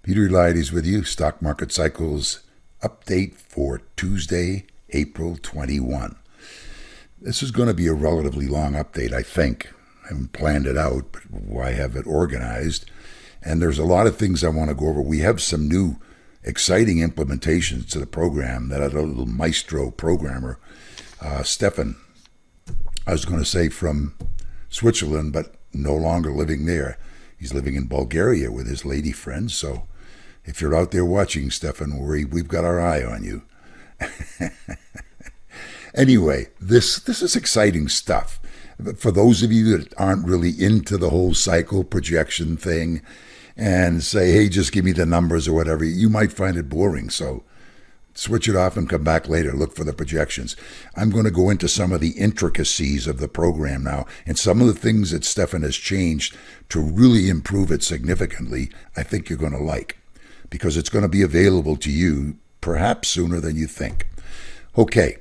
Peter Eliades with you, Stock Market Cycles update for Tuesday, April 21. This is going to be a relatively long update, I think. I haven't planned it out, but I have it organized. And there's a lot of things I want to go over. We have some new exciting implementations to the program that a little maestro programmer, Stefan, I was going to say from Switzerland, but no longer living there. He's living in Bulgaria with his lady friend. So if you're out there watching, Stefan, we've got our eye on you. Anyway, this is exciting stuff. For those of you that aren't really into the whole cycle projection thing and say, hey, just give me the numbers or whatever, you might find it boring. So switch it off and come back later. Look for the projections. I'm going to go into some of the intricacies of the program now and some of the things that Stefan has changed to really improve it significantly. I think you're going to like, because it's going to be available to you perhaps sooner than you think. Okay,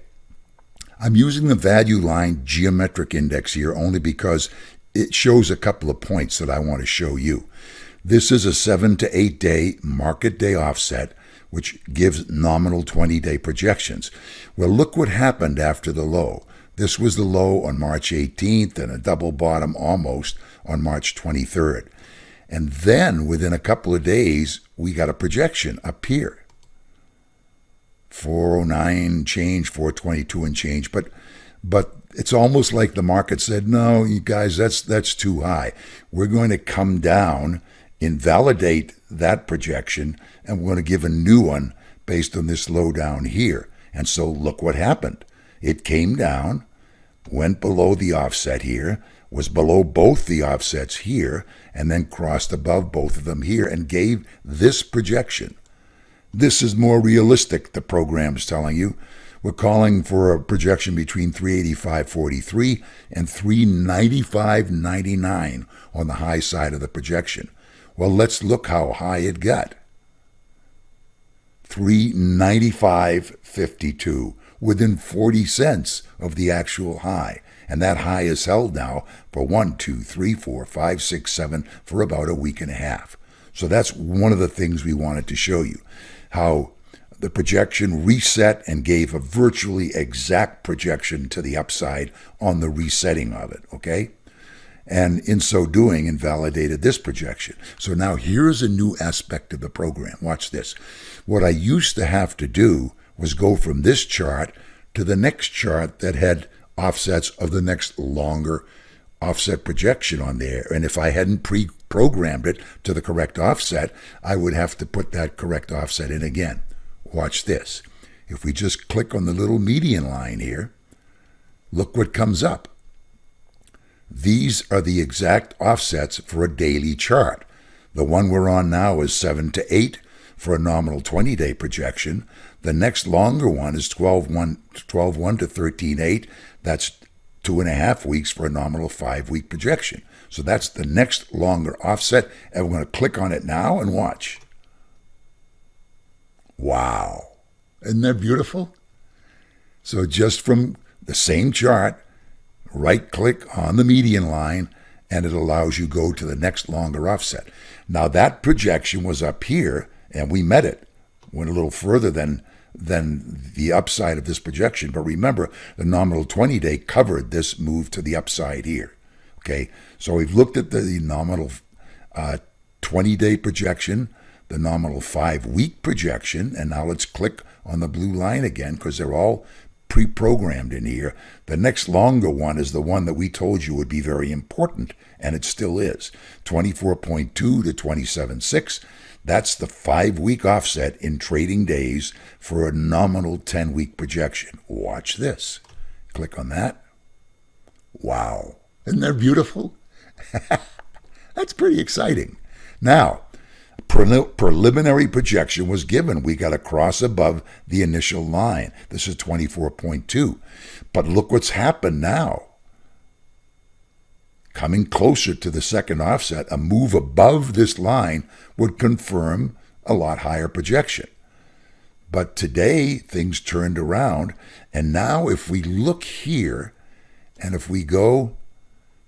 I'm using the value line geometric index here only because it shows a couple of points that I want to show you. This is a 7 to 8 day market day offset, which gives nominal 20-day projections. Well, look what happened after the low. This was the low on March 18th and a double bottom almost on March 23rd. And then within a couple of days, we got a projection up here. 409 change, 422 and change. But it's almost like the market said, no, you guys, that's too high. We're going to come down, invalidate that projection, and we're going to give a new one based on this low down here. And so look what happened. It came down, went below the offset here, was below both the offsets here, and then crossed above both of them here and gave this projection. This is more realistic, the program's telling you. We're calling for a projection between 385.43 and 395.99 on the high side of the projection. Well, let's look how high it got. 395.52, within 40 cents of the actual high. And that high is held now for 1, 2, 3, 4, 5, 6, 7 for about a week and a half. So that's one of the things we wanted to show you, how the projection reset and gave a virtually exact projection to the upside on the resetting of it, okay? And in so doing, invalidated this projection. So now here's a new aspect of the program. Watch this. What I used to have to do was go from this chart to the next chart that had offsets of the next longer offset projection on there. And if I hadn't pre-programmed it to the correct offset, I would have to put that correct offset in again. Watch this. If we just click on the little median line here, look what comes up. These are the exact offsets for a daily chart. The one we're on now is 7 to 8 for a nominal 20-day projection. The next longer one is 12.1 to 13.8. That's 2.5 weeks for a nominal 5-week projection. So that's the next longer offset, and we're going to click on it now and watch. Wow. Isn't that beautiful? So just from the same chart, right-click on the median line, and it allows you go to the next longer offset. Now that projection was up here, and we met it. Went a little further than the upside of this projection. But remember, the nominal 20-day covered this move to the upside here. Okay, so we've looked at the nominal 20-day projection, the nominal 5-week projection, and now let's click on the blue line again because they're all pre-programmed in here. The next longer one is the one that we told you would be very important, and it still is. 24.2 to 27.6. That's the 5-week offset in trading days for a nominal 10-week projection. Watch this. Click on that. Wow. Isn't that beautiful? That's pretty exciting. Now, preliminary projection was given. We got a cross above the initial line. This is 24.2. But look what's happened now. Coming closer to the second offset, a move above this line would confirm a lot higher projection. But today, things turned around, and now if we look here, and if we go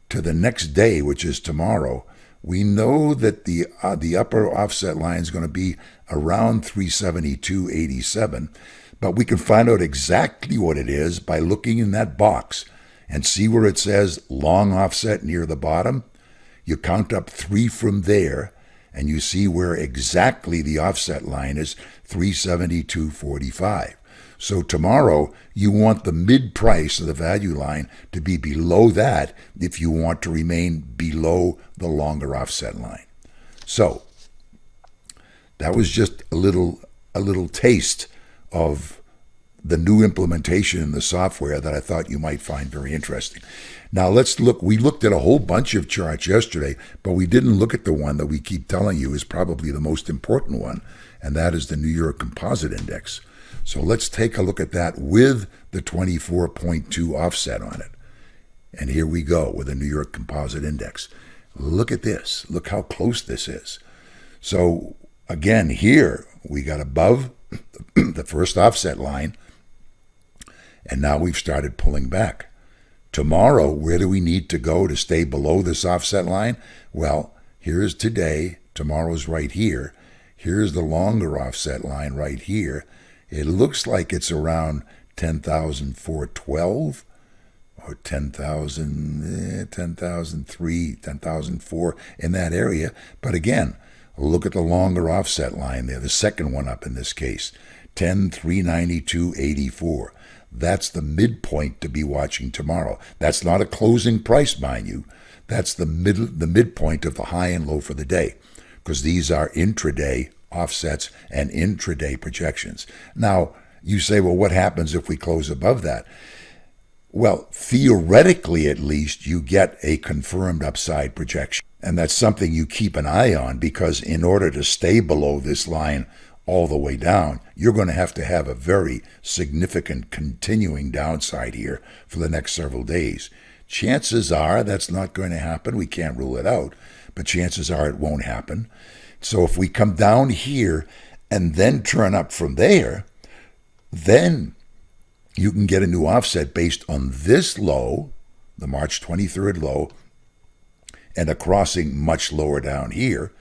to the next day, which is tomorrow, We know that the upper offset line is going to be around 372.87, but we can find out exactly what it is by looking in that box and see where it says long offset near the bottom. You count up 3 from there, and you see where exactly the offset line is, 372.45. So tomorrow, you want the mid price of the value line to be below that if you want to remain below the longer offset line. So that was just a little taste of the new implementation in the software that I thought you might find very interesting. Now let's look. We looked at a whole bunch of charts yesterday, but we didn't look at the one that we keep telling you is probably the most important one, and that is the New York Composite Index. So let's take a look at that with the 24.2 offset on it. And here we go with the New York Composite Index. Look at this. Look how close this is. So again, here we got above the first offset line, and now we've started pulling back. Tomorrow, where do we need to go to stay below this offset line? Well, here's today. Tomorrow's right here. Here's the longer offset line right here. It looks like it's around 10,412 or 10,003, 10,004 in that area. But again, look at the longer offset line there, the second one up in this case, 10,392.84. That's the midpoint to be watching tomorrow. That's not a closing price, mind you. That's the midpoint of the high and low for the day, because these are intraday offsets and intraday projections. Now, you say, well, what happens if we close above that? Well, theoretically, at least, you get a confirmed upside projection. And that's something you keep an eye on, because in order to stay below this line all the way down, you're going to have a very significant continuing downside here for the next several days. Chances are that's not going to happen. We can't rule it out, but chances are it won't happen. So if we come down here and then turn up from there, then you can get a new offset based on this low, the March 23rd low, and a crossing much lower down here,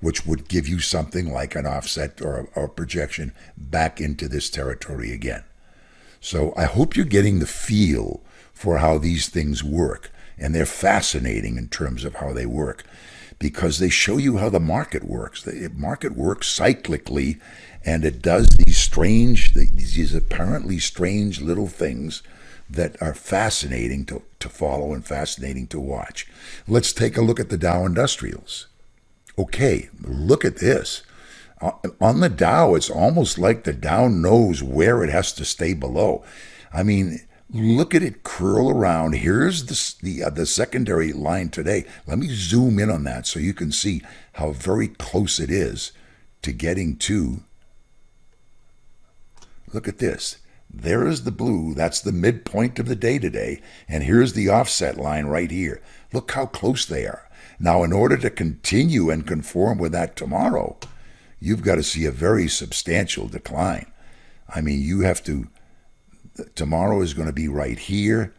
which would give you something like an offset or a projection back into this territory again. So I hope you're getting the feel for how these things work, and they're fascinating in terms of how they work, because they show you how the market works. The market works cyclically, and it does these apparently strange little things that are fascinating to follow and fascinating to watch. Let's take a look at the Dow Industrials. Okay, look at this. On the Dow, it's almost like the Dow knows where it has to stay below. I mean, look at it curl around. Here's the secondary line today. Let me zoom in on that so you can see how very close it is to getting to. Look at this. There is the blue. That's the midpoint of the day today. And here's the offset line right here. Look how close they are. Now, in order to continue and conform with that tomorrow, you've got to see a very substantial decline. I mean, tomorrow is going to be right here,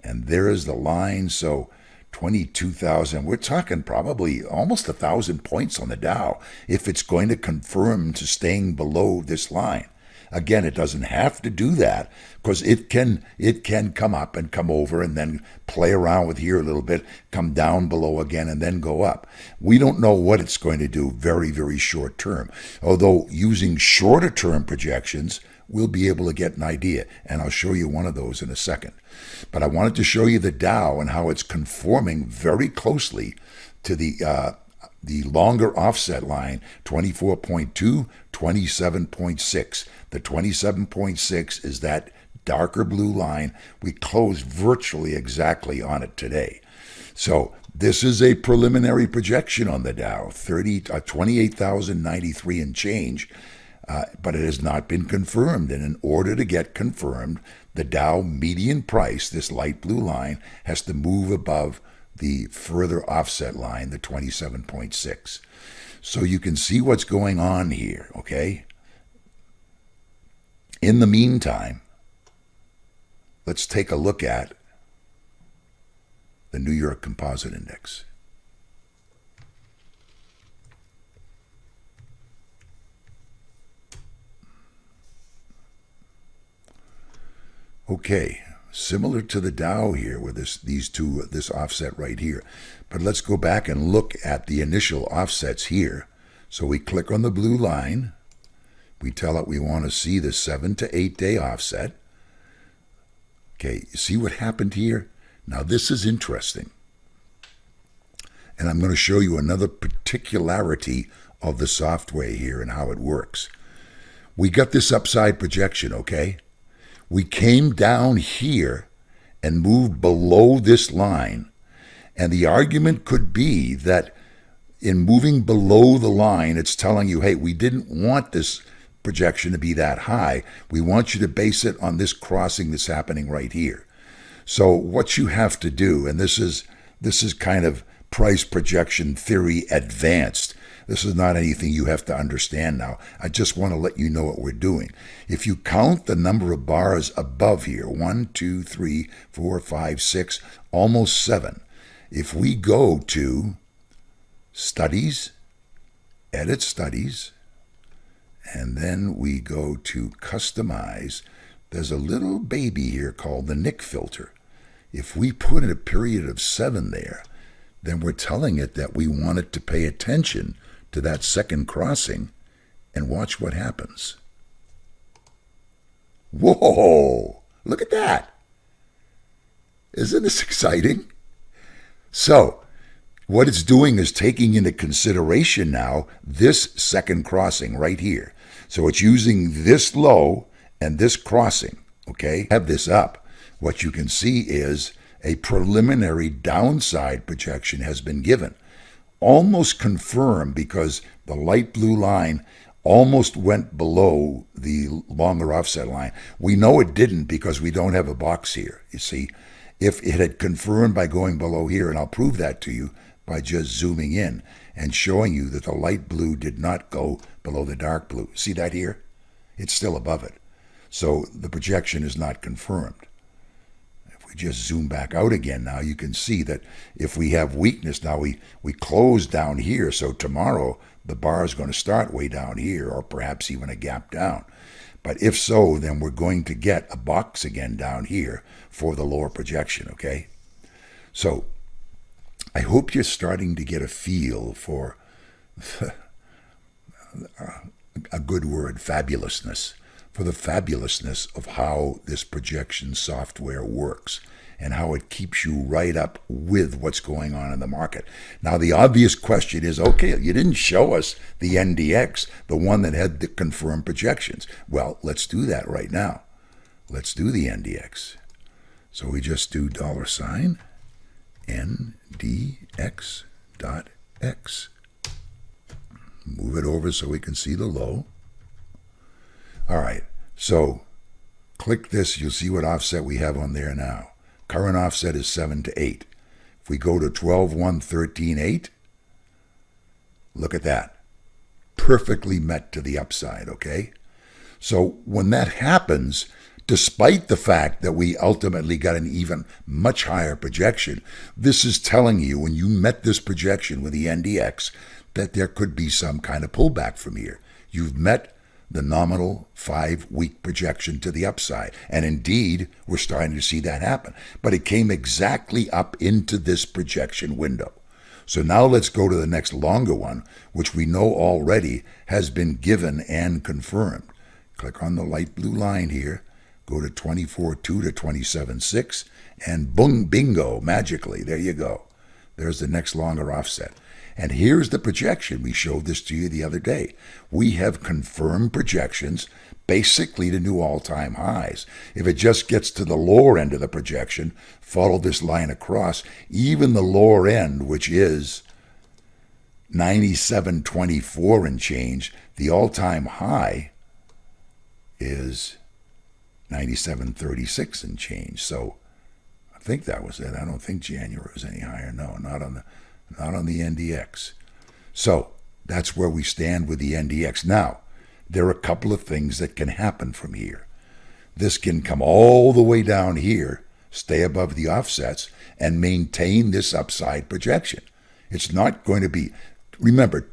and there is the line. So 22,000, we're talking probably almost 1,000 points on the Dow if it's going to confirm to staying below this line. Again, it doesn't have to do that, because it can come up and come over and then play around with here a little bit, come down below again, and then go up. We don't know what it's going to do very, very short term. Although using shorter term projections, we'll be able to get an idea, and I'll show you one of those in a second. But I wanted to show you the Dow and how it's conforming very closely to the longer offset line, 24.2, 27.6. The 27.6 is that darker blue line. We closed virtually exactly on it today. So this is a preliminary projection on the Dow, 28,093 and change, but it has not been confirmed. And in order to get confirmed, the Dow median price, this light blue line, has to move above the further offset line, the 27.6. So you can see what's going on here, okay? In the meantime, let's take a look at the New York Composite Index. Okay, similar to the Dow here with this offset right here. But let's go back and look at the initial offsets here. So we click on the blue line. We tell it we want to see the 7 to 8 day offset. Okay, you see what happened here? Now this is interesting. And I'm going to show you another particularity of the software here and how it works. We got this upside projection, okay? We came down here and moved below this line. And the argument could be that in moving below the line, it's telling you, hey, we didn't want this projection to be that high. We want you to base it on this crossing that's happening right here. So what you have to do, and this is kind of price projection theory advanced. This is not anything you have to understand now. I just want to let you know what we're doing. If you count the number of bars above here, 1, 2, 3, 4, 5, 6, almost 7. If we go to Studies, Edit Studies, and then we go to Customize, there's a little baby here called the Nick filter. If we put in a period of 7 there, then we're telling it that we want it to pay attention to that second crossing and watch what happens. Whoa! Look at that! Isn't this exciting? So, what it's doing is taking into consideration now this second crossing right here. So it's using this low and this crossing, okay? Have this up. What you can see is a preliminary downside projection has been given. Almost confirmed because the light blue line almost went below the longer offset line. We know it didn't because we don't have a box here. You see, if it had confirmed by going below here, and I'll prove that to you by just zooming in and showing you that the light blue did not go below the dark blue. See that here? It's still above it. So the projection is not confirmed. If we just zoom back out again now, you can see that if we have weakness, now we close down here, so tomorrow the bar is going to start way down here or perhaps even a gap down. But if so, then we're going to get a box again down here for the lower projection, okay? So I hope you're starting to get a feel for a good word, fabulousness, for the fabulousness of how this projection software works and how it keeps you right up with what's going on in the market. Now, the obvious question is, okay, you didn't show us the NDX, the one that had the confirmed projections. Well, let's do that right now. Let's do the NDX. So we just do $NDX.X. Move it over so we can see the low. All right, so click this, you'll see what offset we have on there now. Current offset is 7 to 8. If we go to 12, 1, 13, 8, look at that. Perfectly met to the upside, okay? So when that happens, despite the fact that we ultimately got an even much higher projection, this is telling you when you met this projection with the NDX that there could be some kind of pullback from here. You've met the nominal 5-week projection to the upside. And indeed, we're starting to see that happen. But it came exactly up into this projection window. So now let's go to the next longer one, which we know already has been given and confirmed. Click on the light blue line here, go to 24.2 to 27.6, and boom, bingo, magically, there you go. There's the next longer offset. And here's the projection. We showed this to you the other day. We have confirmed projections basically to new all-time highs. If it just gets to the lower end of the projection, follow this line across, even the lower end, which is 97.24 and change, the all-time high is 97.36 and change. So I think that was it. I don't think January was any higher. No, not on the NDX. So that's where we stand with the NDX. Now, there are a couple of things that can happen from here. This can come all the way down here, stay above the offsets, and maintain this upside projection. It's not going to be, remember,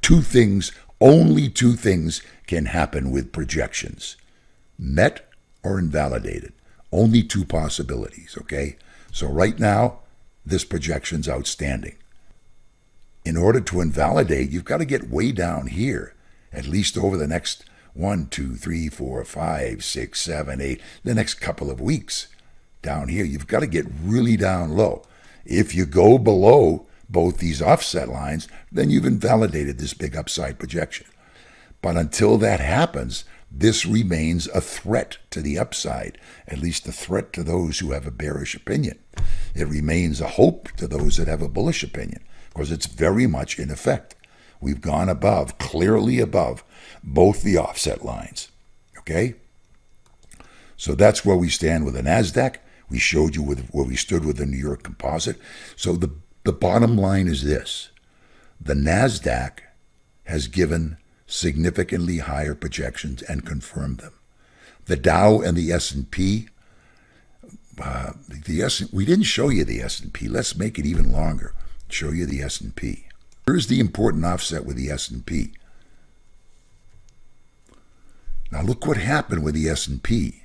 only two things can happen with projections: met or invalidated. Only two possibilities, okay? So right now, this projection's outstanding. In order to invalidate, you've got to get way down here, at least over the next 1, 2, 3, 4, 5, 6, 7, 8, the next couple of weeks. Down here, you've got to get really down low. If you go below both these offset lines, then you've invalidated this big upside projection. But until that happens, this remains a threat to the upside, at least a threat to those who have a bearish opinion. It remains a hope to those that have a bullish opinion, because it's very much in effect. We've gone above, clearly above, both the offset lines. Okay? So that's where we stand with the Nasdaq. We showed you where we stood with the New York Composite. So the bottom line is this. The Nasdaq has given significantly higher projections and confirmed them. The Dow and the S&P, we didn't show you the S&P. Let's make it even longer. Show you the S&P. Here's the important offset with the S&P. Now look what happened with the S&P.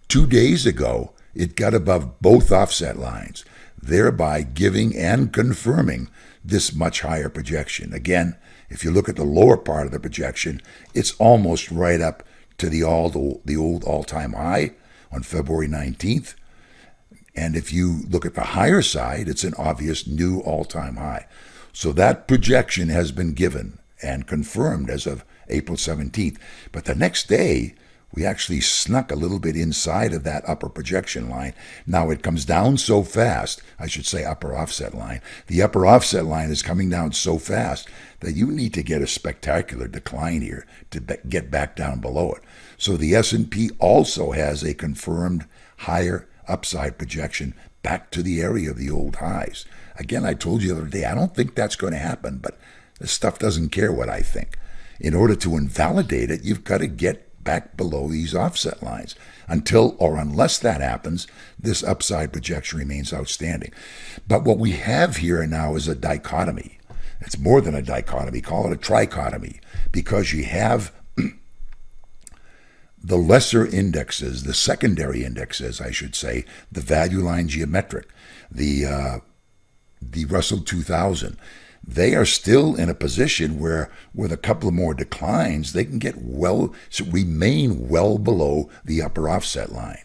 2 days ago, it got above both offset lines, thereby giving and confirming this much higher projection. Again, if you look at the lower part of the projection, it's almost right up to the old all-time high on February 19th. And if you look at the higher side, it's an obvious new all-time high. So that projection has been given and confirmed as of April 17th. But the next day, we actually snuck a little bit inside of that upper projection line. Now it comes down so fast, I should say upper offset line. The upper offset line is coming down so fast that you need to get a spectacular decline here to get back down below it. So the S&P also has a confirmed higher upside projection back to the area of the old highs. Again, I told you the other day, I don't think that's going to happen, but this stuff doesn't care what I think. In order to invalidate it, you've got to get back below these offset lines. Until or unless that happens, this upside projection remains outstanding. But what we have here now is a dichotomy. It's more than a dichotomy. Call it a trichotomy, because you have the lesser indexes, the secondary indexes, I should say, the value line geometric, the Russell 2000. They are still in a position where, with a couple of more declines, they can remain well below the upper offset line.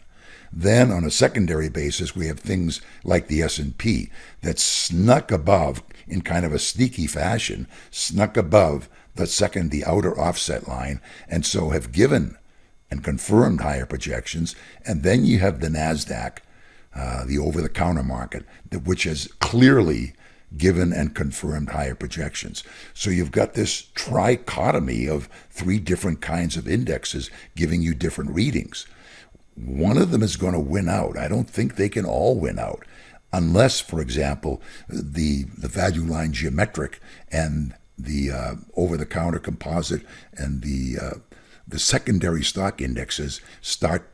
Then, on a secondary basis, we have things like the S&P that snuck above, in kind of a sneaky fashion, snuck above the outer offset line, and so have given and confirmed higher projections. And then you have the Nasdaq, the over-the-counter market, which has clearly given and confirmed higher projections. So you've got this trichotomy of three different kinds of indexes giving you different readings. One of them is going to win out. I don't think they can all win out, unless, for example, the value line geometric and the over-the-counter composite and the secondary stock indexes start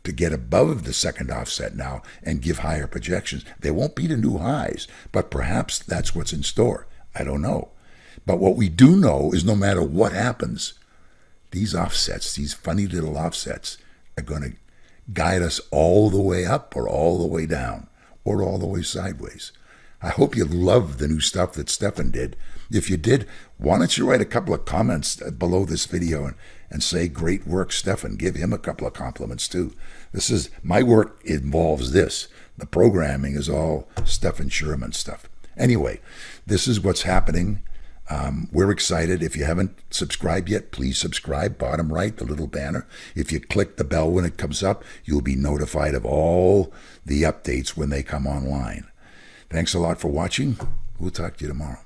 to get above the second offset now and give higher projections. They won't be the new highs, but perhaps that's what's in store. I don't know. But what we do know is no matter what happens, these offsets, these funny little offsets, are going to guide us all the way up or all the way down or all the way sideways. I hope you love the new stuff that Stefan did. If you did, why don't you write a couple of comments below this video and say, great work, Stefan. Give him a couple of compliments too. My work involves this. The programming is all Stefan Sherman stuff. Anyway, this is what's happening. We're excited. If you haven't subscribed yet, please subscribe. Bottom right, the little banner. If you click the bell when it comes up, you'll be notified of all the updates when they come online. Thanks a lot for watching. We'll talk to you tomorrow.